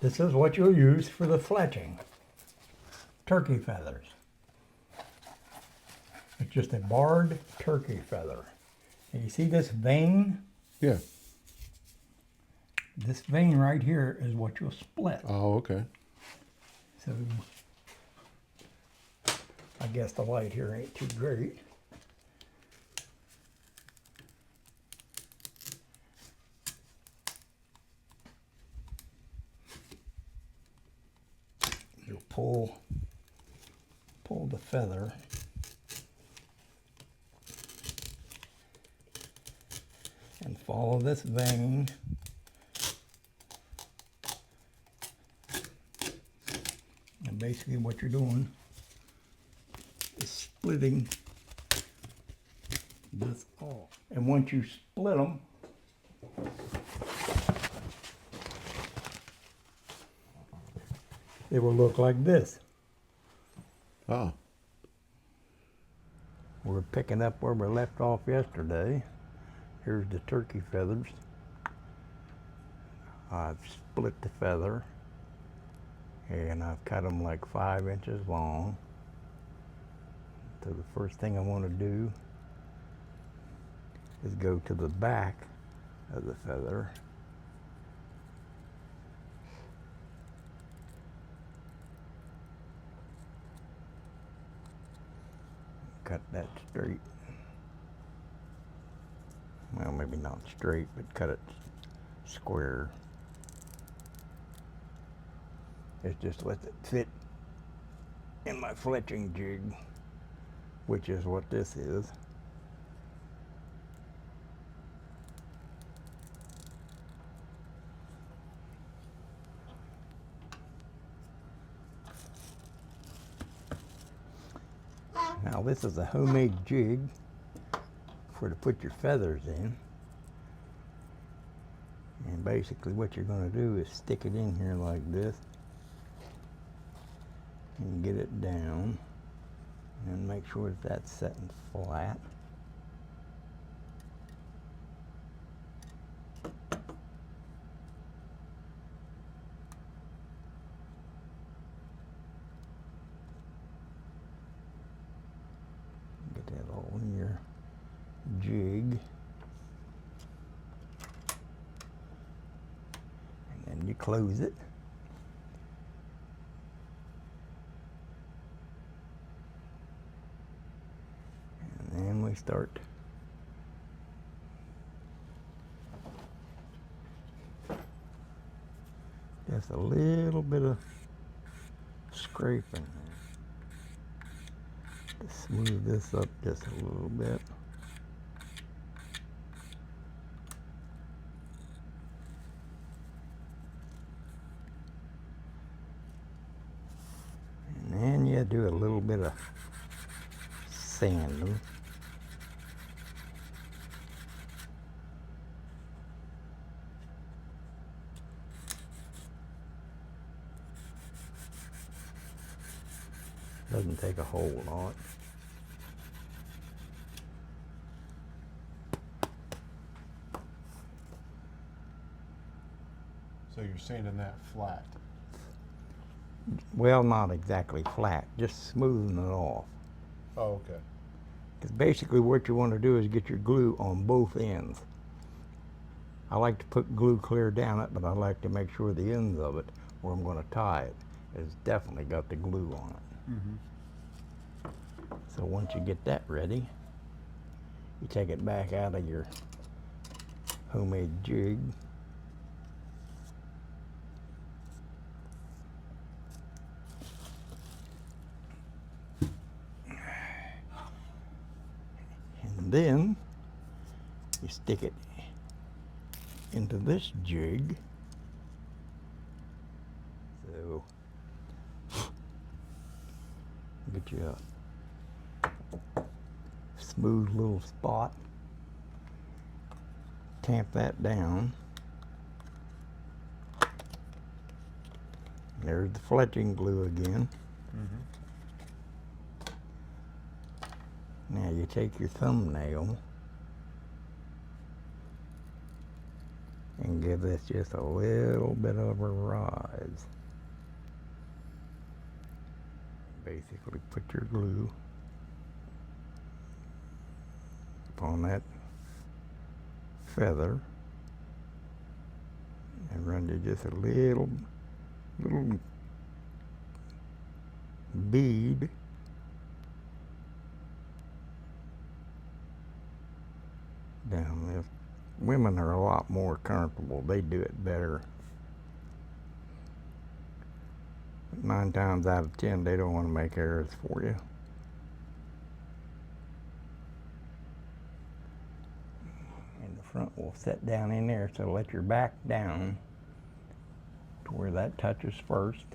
This is what you'll use for the fletching. Turkey feathers. It's just a barred turkey feather. And you see this vein? Yeah. This vein right here is what you'll split. Oh, okay. So I guess the light here ain't too great. You'll pull the feather. And follow this vein. And basically what you're doing is splitting this off. And once you split them, it will look like this. Oh. We're picking up where we left off yesterday. Here's the turkey feathers. I've split the feather and I've cut them like 5 inches long. So the first thing I want to do is go to the back of the feather. Cut that straight. Well, maybe not straight, but cut it square. It just lets it fit in my fletching jig, which is what this is. Now this is a homemade jig for to put your feathers in. And basically what you're going to do is stick it in here like this and get it down and make sure that that's setting flat. Get that all in your jig. And then you close it. And then we start just a little bit of scraping to smooth this up just a little bit. And then you do a little bit of sanding. Doesn't take a whole lot. So you're sanding that flat. Well, not exactly flat, just smoothing it off. Oh, okay. Because basically what you want to do is get your glue on both ends. I like to put glue clear down it, but I like to make sure the ends of it, where I'm going to tie it, has definitely got the glue on it. Mm-hmm. So once you get that ready, you take it back out of your homemade jig. And then you stick it into this jig. So get you a smooth little spot. Tamp that down. There's the fletching glue again. Mm-hmm. Now you take your thumbnail and give this just a little bit of a rise. Basically put your glue upon that feather and run you just a little bead down this. Women are a lot more comfortable. They do it better. 9 times out of 10, they don't want to make errors for you. And the front will set down in there, so let your back down to where that touches first,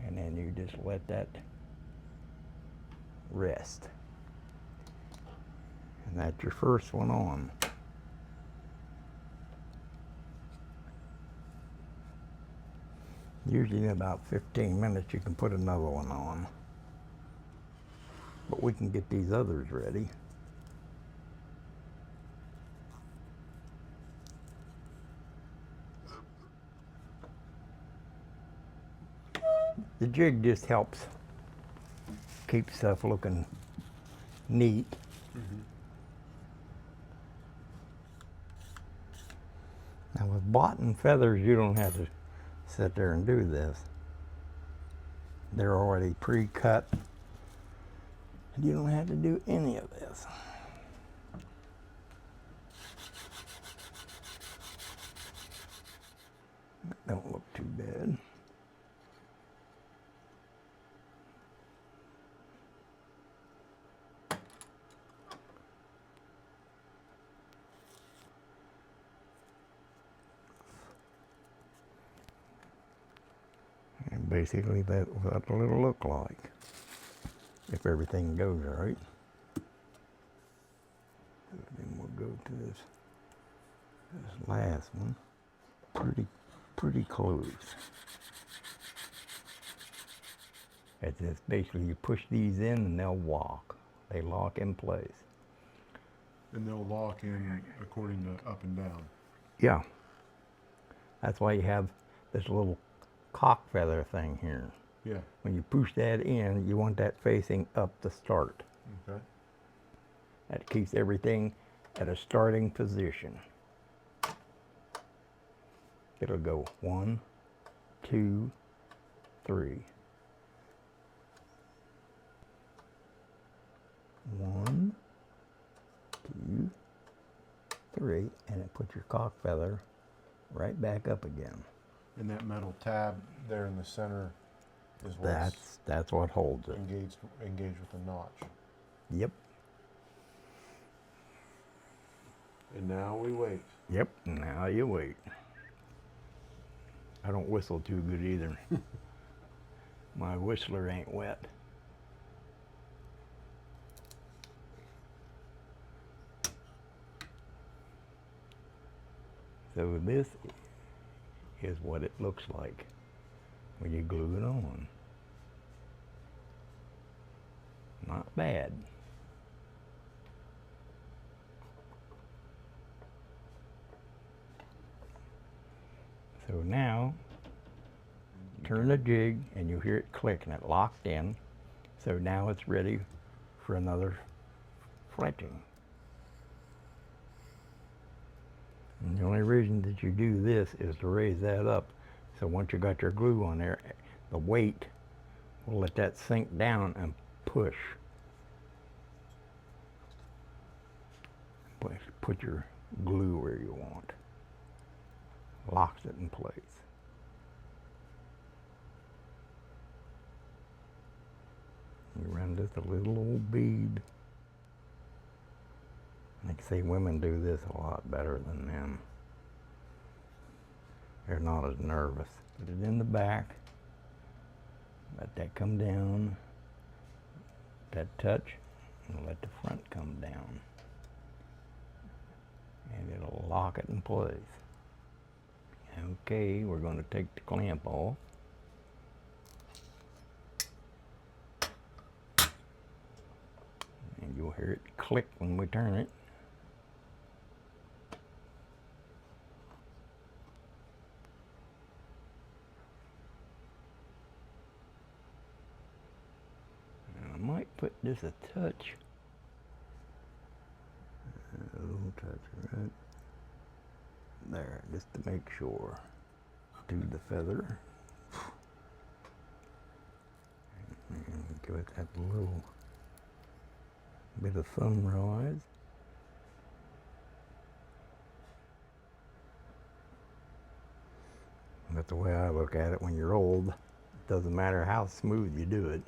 and then you just let that rest. And that's your first one on. Usually in about 15 minutes you can put another one on. But we can get these others ready. The jig just helps keep stuff looking neat. Now with boughten feathers, you don't have to sit there and do this. They're already pre-cut. You don't have to do any of this. Don't look too bad. And basically that's what it'll look like if everything goes right. Then we'll go to this last one. Pretty close. It's just basically you push these in and they'll walk. They lock in place. And they'll lock in according to up and down. Yeah. That's why you have this little cock feather thing here. Yeah. When you push that in, you want that facing up to start. Okay. That keeps everything at a starting position. It'll go 1, 2, 3. 1, 2, 3, and it puts your cock feather right back up again. And that metal tab there in the center is what's That's what holds it. engaged with the notch. Yep. And now we wait. Yep. Now you wait. I don't whistle too good either. My whistler ain't wet. So this is what it looks like when you glue it on. Not bad. So now, turn the jig and you hear it click and it locked in. So now it's ready for another fletching. And the only reason that you do this is to raise that up. So once you got your glue on there, the weight will let that sink down and push. Put your glue where you want. Locks it in place. You run just a little old bead. Like I say, women do this a lot better than men. They're not as nervous. Put it in the back. Let that come down. That touch, and let the front come down. And it'll lock it in place. Okay, we're going to take the clamp off. And you'll hear it click when we turn it. put just a touch. A little touch right there, just to make sure. To the feather. And give it that little bit of sunrise. But the way I look at it, when you're old, it doesn't matter how smooth you do it.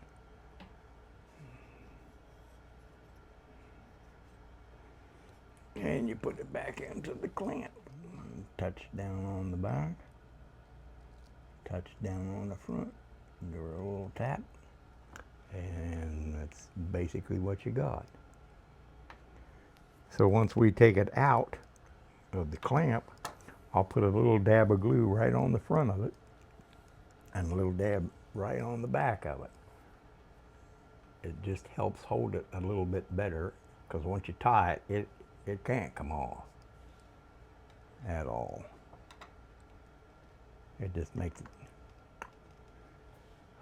And you put it back into the clamp. Touch down on the back. Touch down on the front. Give her a little tap. And that's basically what you got. So once we take it out of the clamp, I'll put a little dab of glue right on the front of it and a little dab right on the back of it. It just helps hold it a little bit better, because once you tie it, it can't come off at all. It just makes it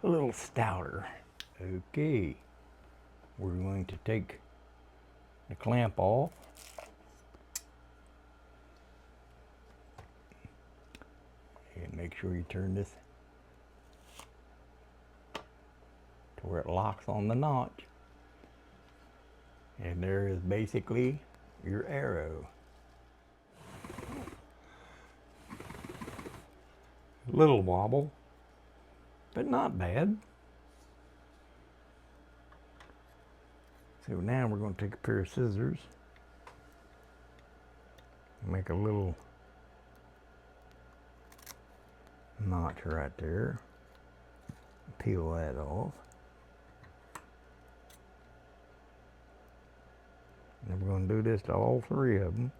a little stouter. Okay, we're going to take the clamp off. And make sure you turn this to where it locks on the notch. And there is basically your arrow. A little wobble, but not bad. So now we're going to take a pair of scissors and make a little notch right there. Peel that off. And we're going to do this to all three of them.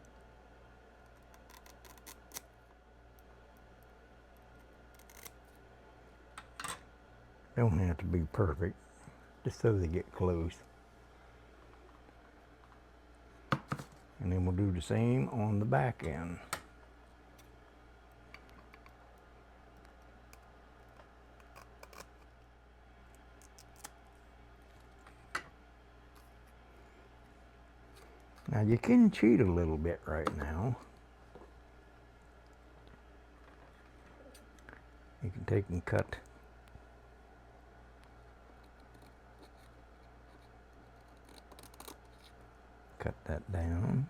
Don't have to be perfect, just so they get close. And then we'll do the same on the back end. Now you can cheat a little bit right now. You can take and cut that down.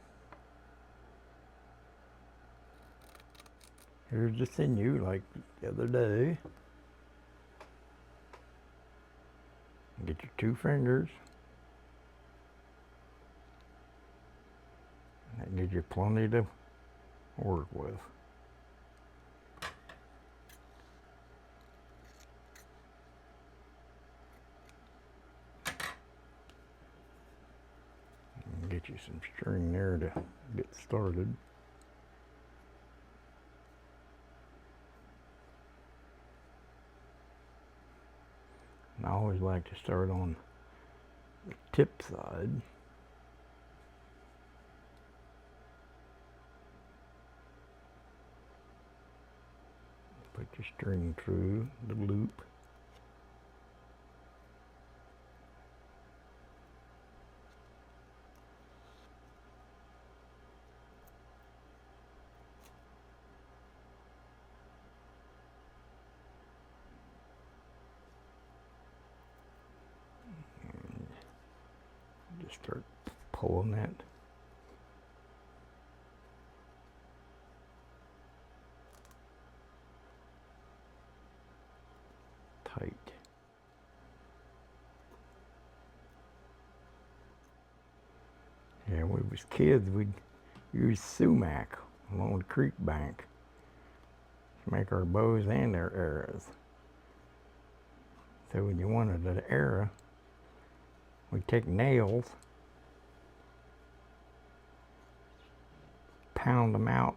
Here's the sinew like the other day. Get your 2 fingers. That gives you plenty to work with. And get you some string there to get started. And I always like to start on the tip side. Put your string through the loop. And just start pulling that. Tight. Yeah, when we was kids, we'd use sumac along the creek bank to make our bows and our arrows. So when you wanted an arrow, we'd take nails, pound them out,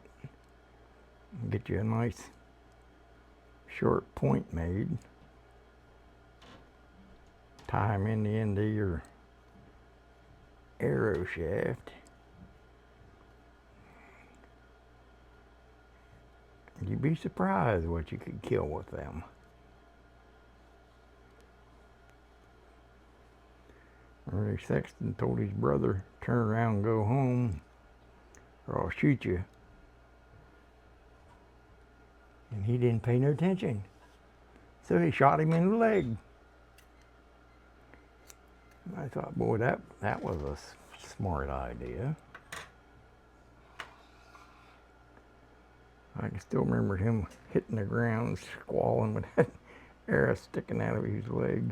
and get you a nice short point made. Tie them in the end of your arrow shaft. You'd be surprised what you could kill with them. Early Sexton told his brother, turn around and go home, or I'll shoot you. And he didn't pay no attention. So he shot him in the leg. I thought, boy, that was a smart idea. I can still remember him hitting the ground, squalling with that arrow sticking out of his leg.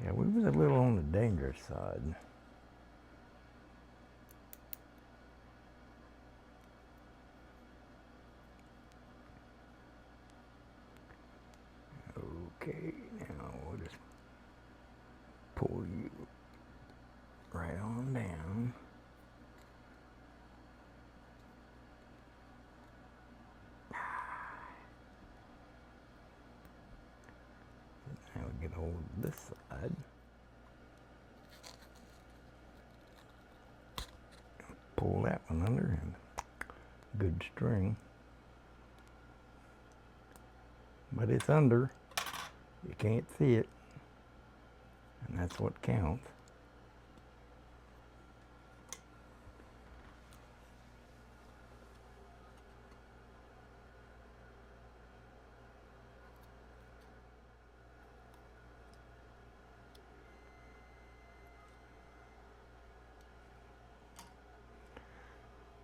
Yeah, we was a little on the dangerous side. Okay, now we'll just pull you right on down. Now we get hold of this side. Pull that one under and good string. But it's under. You can't see it. And that's what counts.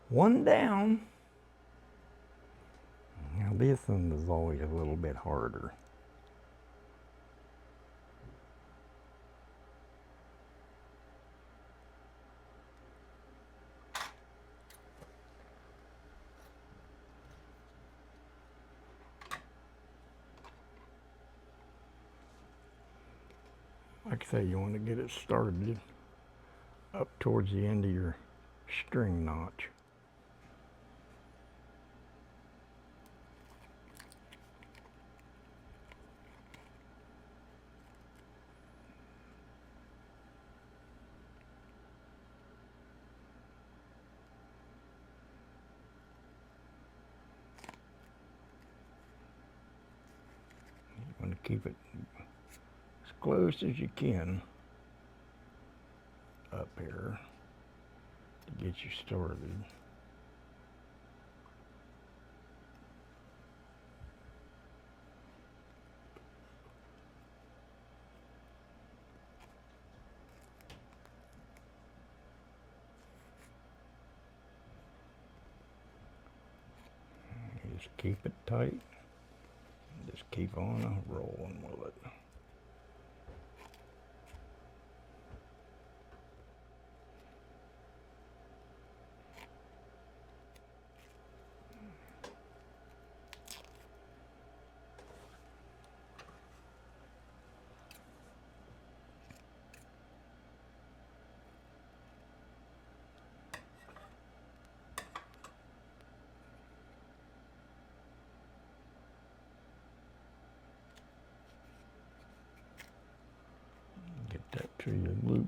One down. Now this one is always a little bit harder. Like I say, you want to get it started up towards the end of your string notch. You want to keep it as close as you can up here to get you started. You just keep it tight and just keep on rolling with it. Get that to your loop.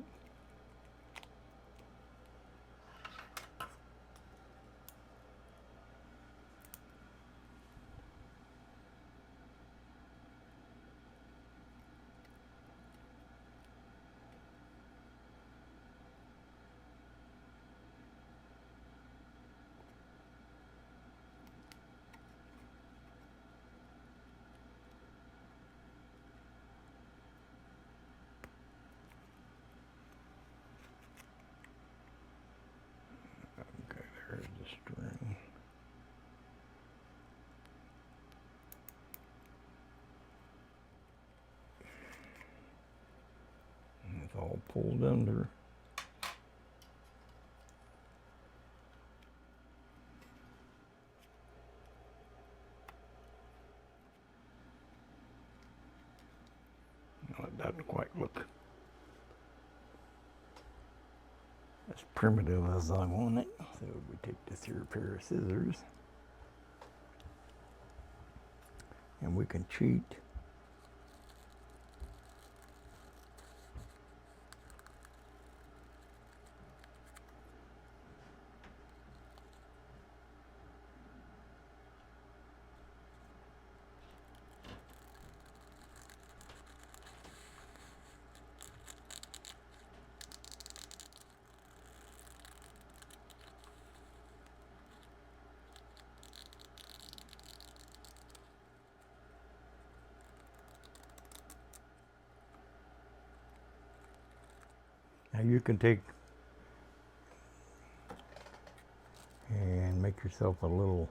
Okay, there's the string. And it's all pulled under. No, it doesn't quite look as primitive as I want it. So we take this here pair of scissors and we can cheat. Now you can take and make yourself a little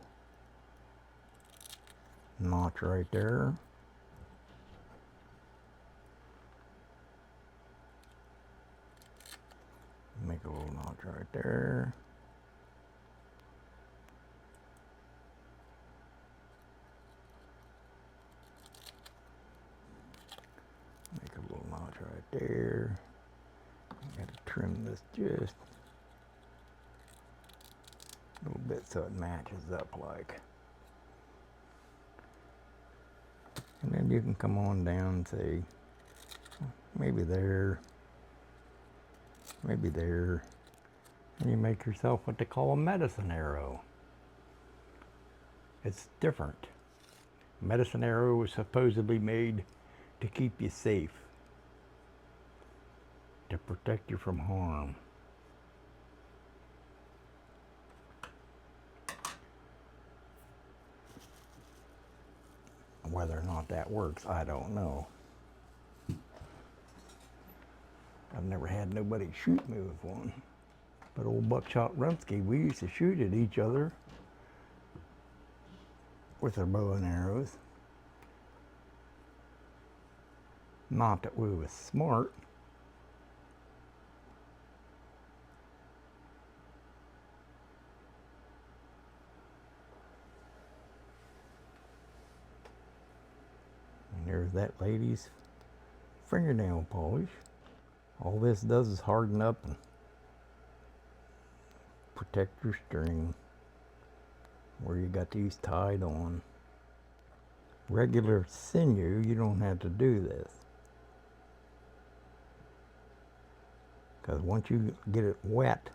notch right there. Make a little notch right there. Make a little notch right there. Got to trim this just a little bit so it matches up like. And then you can come on down and say, maybe there, maybe there. And you make yourself what they call a medicine arrow. It's different. Medicine arrow was supposedly made to keep you safe, to protect you from harm. Whether or not that works, I don't know. I've never had nobody shoot me with one. But old Buckshot Rumsky, we used to shoot at each other with our bow and arrows. Not that we was smart. And there's that lady's fingernail polish. All this does is harden up and protect your string where you got these tied on. Regular sinew, you don't have to do this. Because once you get it wet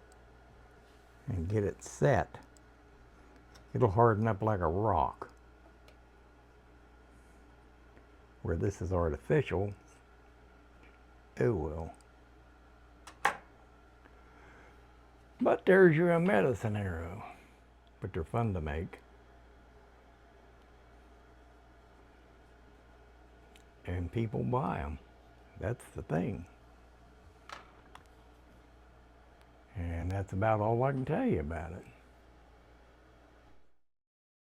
and get it set, it'll harden up like a rock. Where this is artificial, it will. But there's your medicine arrow. But they're fun to make. And people buy them. That's the thing. And that's about all I can tell you about it.